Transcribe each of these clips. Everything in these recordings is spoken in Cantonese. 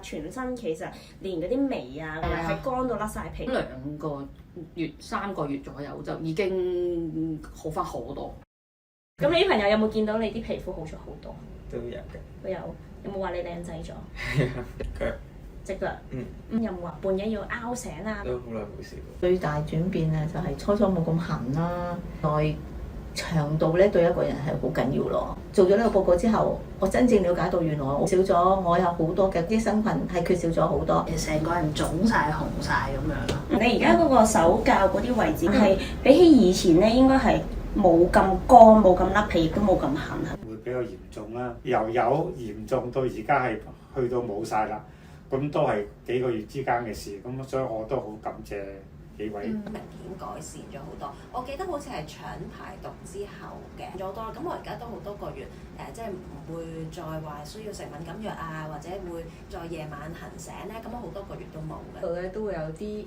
全身其實連嗰啲眉啊，喺乾到甩晒皮。2個月、3個月左右就已經好翻好多。咁你啲朋友有冇見到你啲皮膚好咗好多？都有嘅。都有。有冇話你靚仔咗？腳。隻腳。有冇話半夜要拗醒啊？都好耐冇試過。最大轉變咧就係初初冇咁痕啦，內長度咧對一個人係好緊要咯。做咗呢個報告之後，我真正了解到原來我少咗，我有好多嘅益生菌係缺少咗好多，成個人腫晒、紅晒咁樣咯。你而家嗰個手教嗰啲位置係比起以前咧，應該係冇咁乾、冇咁甩皮，亦都冇咁痕。會比較嚴重啦，由有嚴重到而家係去到冇晒啦，咁都係幾個月之間嘅事，咁所以我都好感謝幾位。明顯改善咗好多，我記得好似係腸排毒之後嘅咗好多啦。咁我而家都好多個月即係唔會再話需要食敏感藥啊，或者會再夜晚痕醒咧，咁好多個月都冇嘅。度咧都會有啲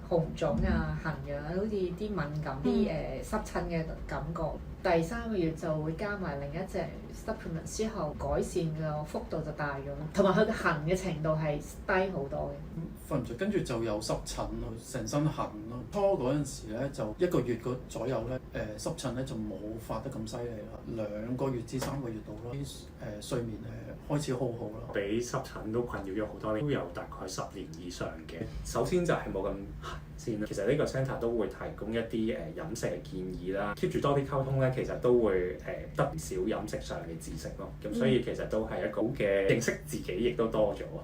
紅腫啊、痕癢啊，好似啲敏感啲濕疹嘅感覺。第3個月就會加埋另一隻 supplement 之後，改善嘅幅度就大咗，同埋佢嘅痕嘅程度係低好多嘅。瞓唔着，跟住就有濕疹咯，成身痕咯。初嗰陣時咧，就1個月左右咧，濕疹咧就冇發得咁犀利啦。2個月至3個月度咯，睡眠開始好好啦。比濕疹都困擾咗好多年，都有大概10年以上嘅。首先就係冇咁痕先啦。其實呢個 centre 都會提供一啲飲食嘅建議啦，keep 住多啲溝通咧，其實都會得唔少飲食上嘅知識咯。咁所以其實都係一個好嘅認識自己，亦都多咗啊。